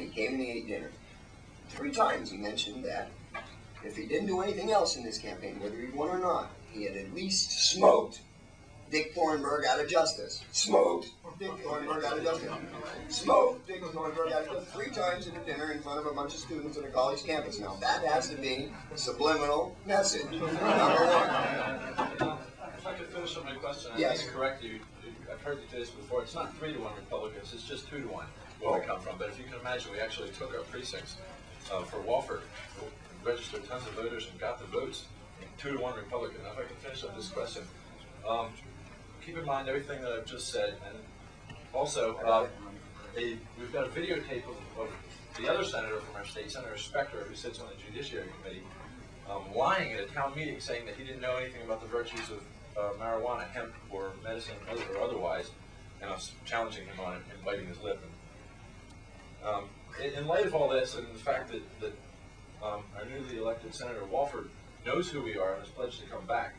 he came and he ate dinner. 3 times he mentioned that if he didn't do anything else in this campaign, whether he won or not, he had at least smoked Dick Thornburg out of justice. Smoked Dick Thornburg out of justice. Smoked Dick Thornburg out of justice 3 times at a dinner in front of a bunch of students at a college campus. Now that has to be a subliminal message. Number 1. If I could finish on my question, yes. I can correct you. I've heard you say this before. It's not 3-to-1 Republicans. It's just 2-to-1 where we come from. But if you can imagine, we actually took our precincts for Walford, registered tons of voters and got the votes. 2-to-1 Republican. Now, if I can finish on this question, keep in mind everything that I've just said, and also we've got a videotape of the other senator from our state, Senator Spector, who sits on the Judiciary Committee, lying at a town meeting saying that he didn't know anything about the virtues of marijuana, hemp, or medicine, or otherwise, and I was challenging him on it and biting his lip. And, in light of all this, and the fact that our newly elected Senator Walford knows who we are and has pledged to come back,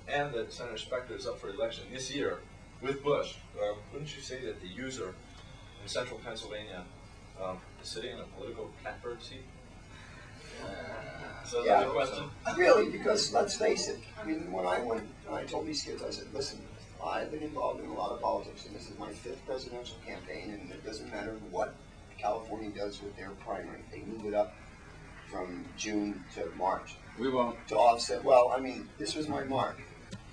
and that Senator Spector is up for election this year with Bush, wouldn't you say that the user in central Pennsylvania is sitting in a political catbird seat? So yeah, that's a question. Really, because let's face it, I mean, when I told these kids, I said, listen, I've been involved in a lot of politics, and this is my 5th presidential campaign, and it doesn't matter what California does with their primary. They move it up from June to March. We won't. To offset, well, I mean, this was my mark,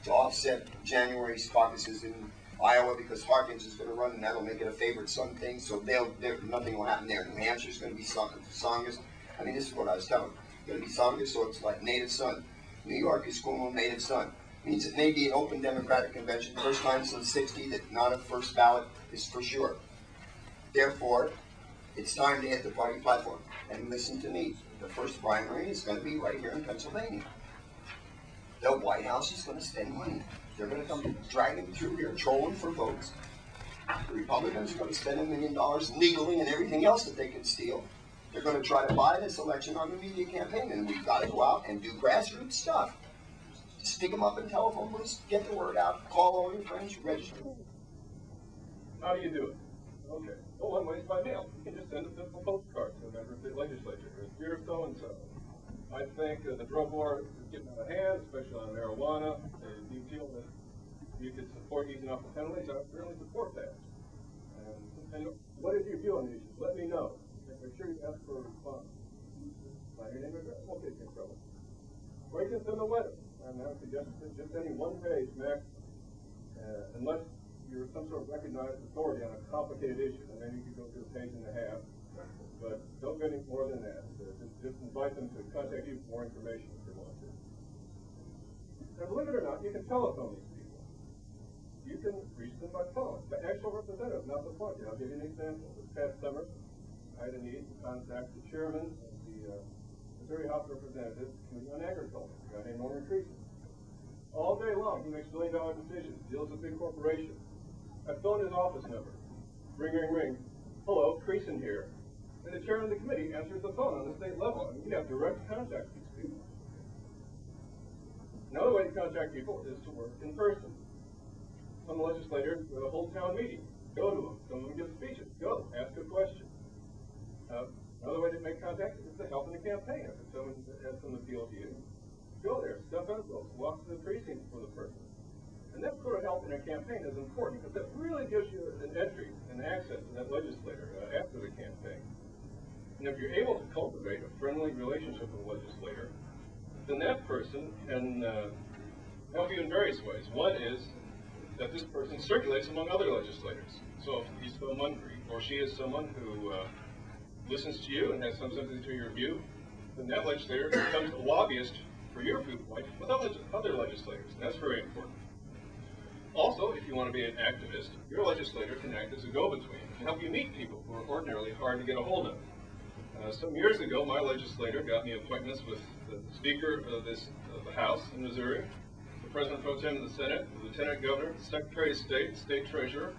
to offset January's caucuses in Iowa, because Harkins is going to run, and that'll make it a favorite son thing, so nothing will happen there. New Hampshire's going to be Tsongas. I mean, this is what I was telling them. It's going to be Tsongas, so it's like native son. New York is Cuomo, native son. Means it may be an open Democratic convention, first time since '60 that not a first ballot is for sure. Therefore, it's time to hit the party platform. And listen to me, the first primary is going to be right here in Pennsylvania. The White House is going to spend money. They're going to come dragging through here, trolling for votes. The Republicans are going to spend $1 million legally and everything else that they can steal. They're going to try to buy this election on the media campaign, and we've got to go out and do grassroots stuff. Stick them up in telephone booths, get the word out, call all your friends, register. How do you do it? Okay. Well, one way is by mail. You can just send a simple postcard to a member of the legislature. Dear so-and-so, I think the drug war is getting out of hand, especially on marijuana. Do you feel that you could support easing off the penalties? I really support that. And what is your view on these issues? Let me know. Make sure you ask for a response. Find your name and address. Won't get you in trouble. Or you can send a letter. And I would suggest just any one page, max, unless you're some sort of recognized authority on a complicated issue, and then you can go through a page and a half. But don't go any more than that. Just invite them to contact you for more information if they want to. And believe it or not, you can telephone these people. You can reach them by phone. The actual representative, not the appointee. I'll give you an example. This past summer, I had a need to contact the chairman of the Missouri House of Representatives Committee on Agriculture, a guy named Norman. All day long, he makes billion-dollar decisions, deals with big corporations. I phoned his office number. Ring, ring, ring. Hello, Creason here. And the chairman of the committee answers the phone on the state level. I mean, you have direct contact with these people. Another way to contact people is to work in person. Some legislators with a whole town meeting. Go to them. Some of them give speeches. Go. Ask a question. Another way to make contact is to help in the campaign. If someone has some appeal to you, go there, step envelopes, walk to the precinct for the person. And that sort of help in a campaign is important because that really gives you an entry and access to that legislator after the campaign. And if you're able to cultivate a friendly relationship with a legislator, then that person can help you in various ways. One is that this person circulates among other legislators. So if he's someone, or she is someone who listens to you and has some sympathy to your view, then that legislator becomes a lobbyist for your viewpoint with other legislators, and that's very important. Also, if you want to be an activist, your legislator can act as a go-between and help you meet people who are ordinarily hard to get a hold of. Some years ago, my legislator got me appointments with the Speaker of the House in Missouri, the President Pro Tem of the Senate, the Lieutenant Governor, the Secretary of State, State Treasurer.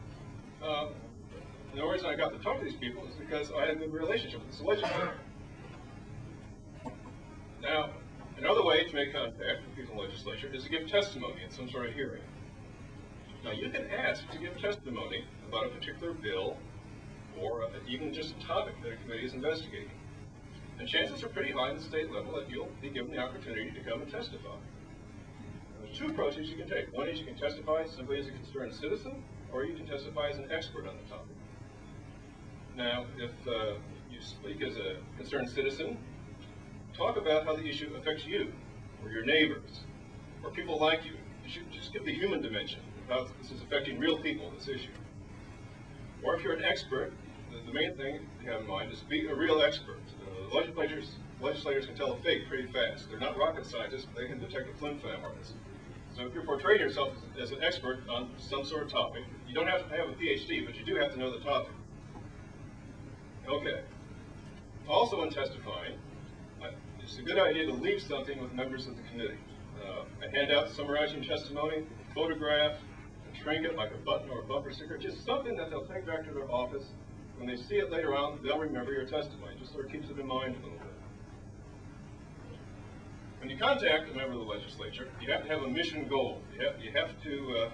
And the reason I got to talk to these people is because I had a good relationship with this legislator. Now, another way to make contact with people in the legislature is to give testimony in some sort of hearing. Now, you can ask to give testimony about a particular bill, or even just a topic that a committee is investigating. And chances are pretty high at the state level that you'll be given the opportunity to come and testify. There's two approaches you can take. One is you can testify simply as a concerned citizen, or you can testify as an expert on the topic. Now, if you speak as a concerned citizen, talk about how the issue affects you, or your neighbors, or people like you. You should just give the human dimension of how this is affecting real people, this issue. Or if you're an expert, the main thing to have in mind is be a real expert. Legislators can tell a fake pretty fast. They're not rocket scientists, but they can detect a flim-flam artist. So if you're portraying yourself as an expert on some sort of topic, you don't have to have a PhD, but you do have to know the topic. Okay. Also in testifying, it's a good idea to leave something with members of the committee. A handout summarizing testimony, a photograph, a trinket like a button or a bumper sticker, just something that they'll take back to their office. When they see it later on, they'll remember your testimony. Just sort of keeps it in mind a little bit. When you contact a member of the legislature, you have to have a mission goal. You have to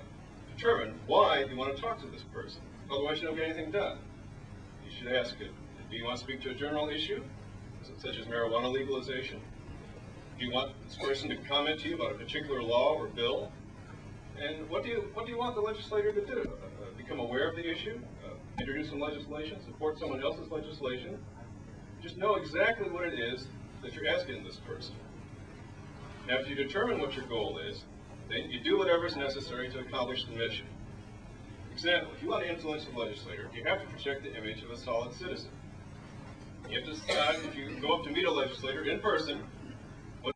determine why you want to talk to this person. Otherwise, you don't get anything done. You should ask it. Do you want to speak to a general issue, such as marijuana legalization? Do you want this person to comment to you about a particular law or bill? And what do you want the legislator to do? Become aware of the issue? Introduce some legislation? Support someone else's legislation? Just know exactly what it is that you're asking this person. Now, if you determine what your goal is, then you do whatever is necessary to accomplish the mission. Example, if you want to influence the legislator, you have to project the image of a solid citizen. You have to decide, if you go up to meet a legislator in person,